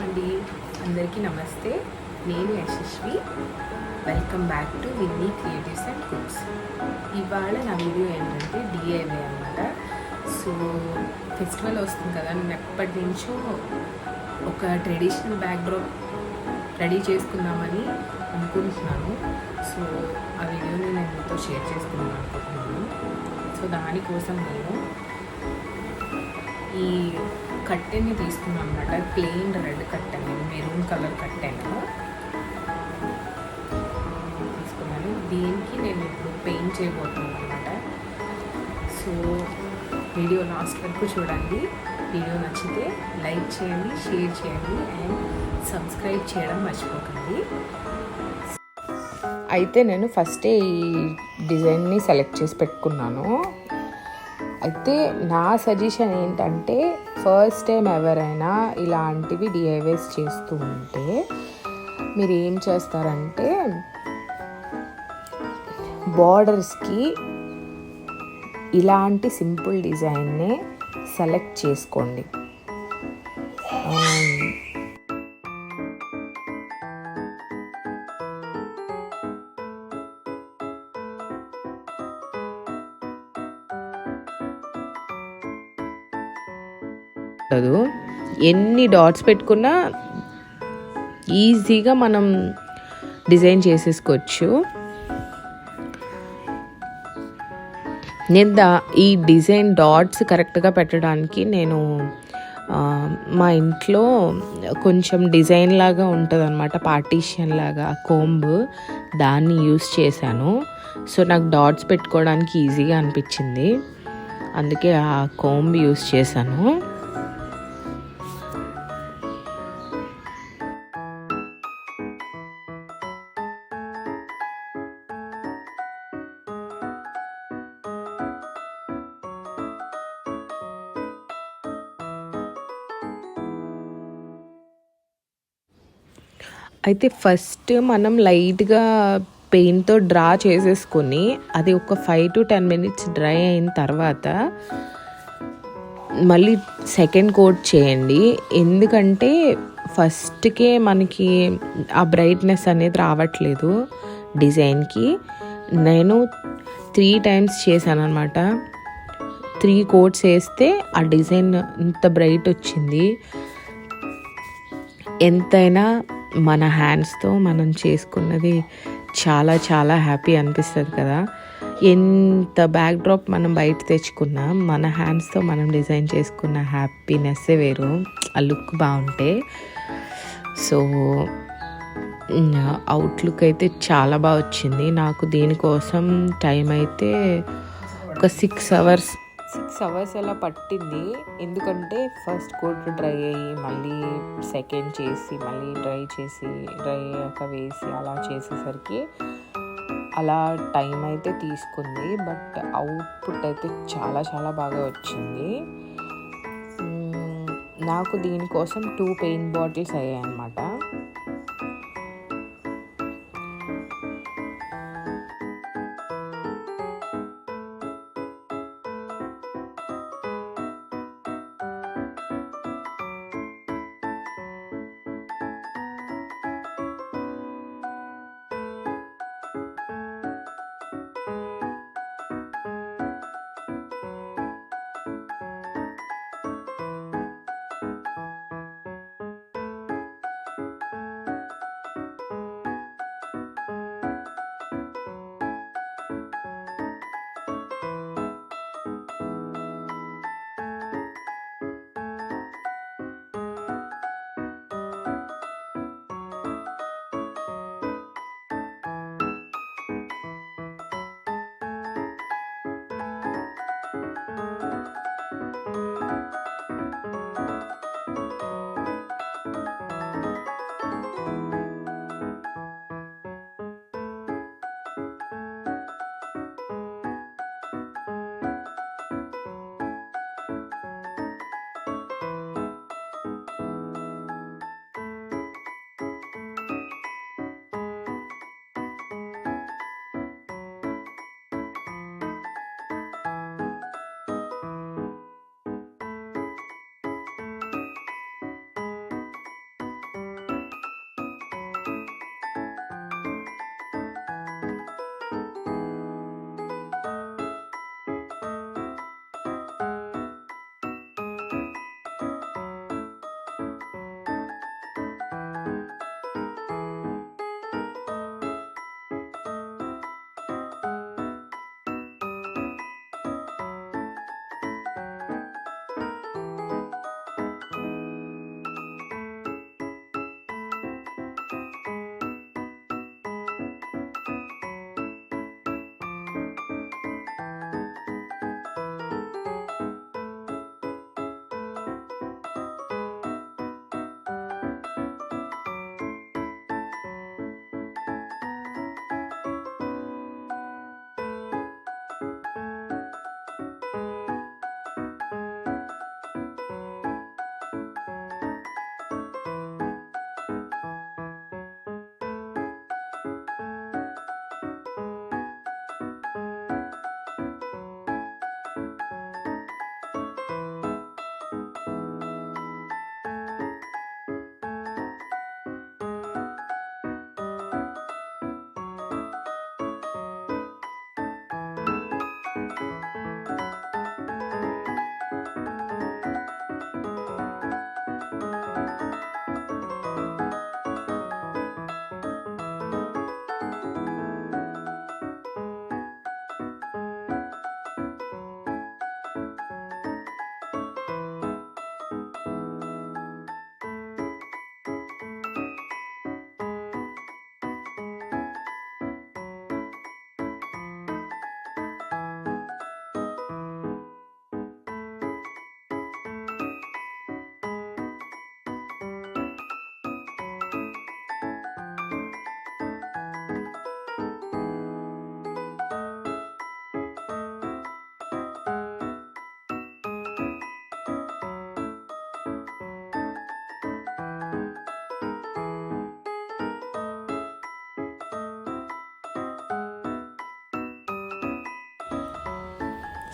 అండి, అందరికీ నమస్తే. నేను Yashasvi. Welcome back to Vinny creatives and cooks. ఇవాళ నా వీడియో ఏంటంటే డిఐవై అన్నమాట. సో ఫెస్టివల్ వస్తుంది కదా, నేను ఎప్పటి నుంచో ఒక ట్రెడిషనల్ బ్యాక్డ్రాప్ రెడీ చేసుకుందామని అనుకుంటున్నాను. సో ఆ వీడియోని నేను మీతో షేర్ చేసుకుందాం అనుకుంటున్నాను. సో దానికోసం నేను ఈ కట్టెని తీసుకున్నాను అనమాట. ప్లెయిన్ రెడ్ కట్టెన్, మెరూన్ కలర్ కట్టెన్ తీసుకున్నాను. దీనికి నేను ఇప్పుడు పెయింట్ చేయబోతున్నాను అనమాట. సో వీడియో లాస్ట్ వరకు చూడండి. వీడియో నచ్చితే లైక్ చేయండి, షేర్ చేయండి అండ్ సబ్స్క్రైబ్ చేయడం మర్చిపోకండి. అయితే నేను ఫస్టే ఈ డిజైన్ని సెలెక్ట్ చేసి పెట్టుకున్నాను. అయితే నా సజెషన్ ఏంటంటే, ఫస్ట్ టైం ఎవరైనా ఇలాంటివి డిఐవైస్ చేస్తూ ఉంటే మీరు ఏం చేస్తారంటే, బార్డర్స్కి ఇలాంటి సింపుల్ డిజైన్నే సెలెక్ట్ చేసుకోండి. ఎన్ని డాట్స్ పెట్టుకున్నా ఈజీగా మనం డిజైన్ చేసేసుకోవచ్చు. నేను ఈ డిజైన్ డాట్స్ కరెక్ట్గా పెట్టడానికి నేను మా ఇంట్లో కొంచెం డిజైన్ లాగా ఉంటుంది అనమాట, పార్టీషన్ లాగా కోంబ్, దాన్ని యూస్ చేశాను. సో నాకు డాట్స్ పెట్టుకోవడానికి ఈజీగా అనిపించింది, అందుకే ఆ కోంబ్ యూస్ చేశాను. అయితే ఫస్ట్ మనం లైట్గా పెయింట్తో డ్రా చేసేసుకొని అది ఒక 5 to 10 minutes డ్రై అయిన తర్వాత మళ్ళీ సెకండ్ కోట్ చేయండి. ఎందుకంటే ఫస్ట్కే మనకి ఆ బ్రైట్నెస్ అనేది రావట్లేదు డిజైన్కి. నేను 3 times చేశాను అనమాట. 3 కోట్స్ వేస్తే ఆ డిజైన్ ఇంత బ్రైట్ వచ్చింది. ఎంతైనా మన హ్యాండ్స్తో మనం చేసుకున్నది చాలా చాలా హ్యాపీ అనిపిస్తుంది కదా. ఎంత బ్యాక్డ్రాప్ మనం బయట తెచ్చుకున్నా మన హ్యాండ్స్తో మనం డిజైన్ చేసుకున్న హ్యాపీనెస్సే వేరు, ఆ లుక్ బాగుంటే. సో అవుట్లుక్ అయితే చాలా బాగా వచ్చింది. నాకు దీనికోసం టైం అయితే ఒక 6 hours అలా పట్టింది. ఎందుకంటే ఫస్ట్ కోట్ డ్రై అయ్యి మళ్ళీ సెకండ్ చేసి మళ్ళీ డ్రై అయ్యాక వేసి అలా చేసేసరికి అలా టైం అయితే తీసుకుంది. బట్ అవుట్పుట్ అయితే చాలా చాలా బాగా వచ్చింది. నాకు దీనికోసం 2 పెయింట్ బాటిల్స్ అయ్యాయి అన్నమాట.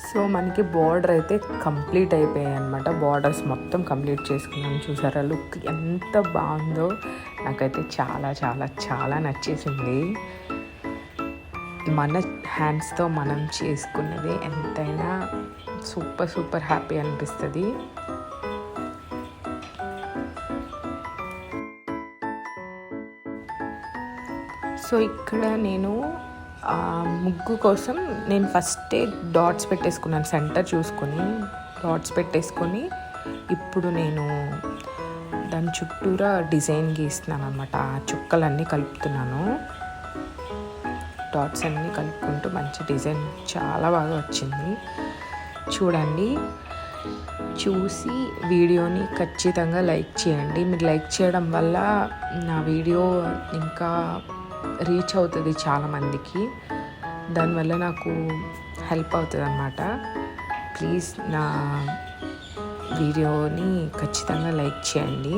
సో మనకి బార్డర్ అయితే కంప్లీట్ అయిపోయాయి అనమాట. బార్డర్స్ మొత్తం కంప్లీట్ చేసుకున్నాను. చూసారా లుక్ ఎంత బాగుందో, నాకైతే చాలా చాలా చాలా నచ్చేసింది. మన హ్యాండ్స్తో మనం చేసుకున్నది ఎంతైనా సూపర్ సూపర్ హ్యాపీ అనిపిస్తుంది. సో ఇక్కడ నేను ముగ్గు కోసం నేను ఫస్టే డాట్స్ పెట్టేసుకున్నాను. సెంటర్ చూసుకొని డాట్స్ పెట్టేసుకొని ఇప్పుడు నేను దాని చుట్టూరా డిజైన్ గీస్తున్నాను అనమాట. ఆ చుక్కలన్నీ కలుపుతున్నాను. డాట్స్ అన్నీ కలుపుకుంటూ మంచి డిజైన్ చాలా బాగా వచ్చింది. చూడండి, చూసి వీడియోని ఖచ్చితంగా లైక్ చేయండి. మీరు లైక్ చేయడం వల్ల నా వీడియో ఇంకా రీచ్ అవుతుంది చాలామందికి. దానివల్ల నాకు హెల్ప్ అవుతుంది అన్నమాట. ప్లీజ్ నా వీడియోని ఖచ్చితంగా లైక్ చేయండి.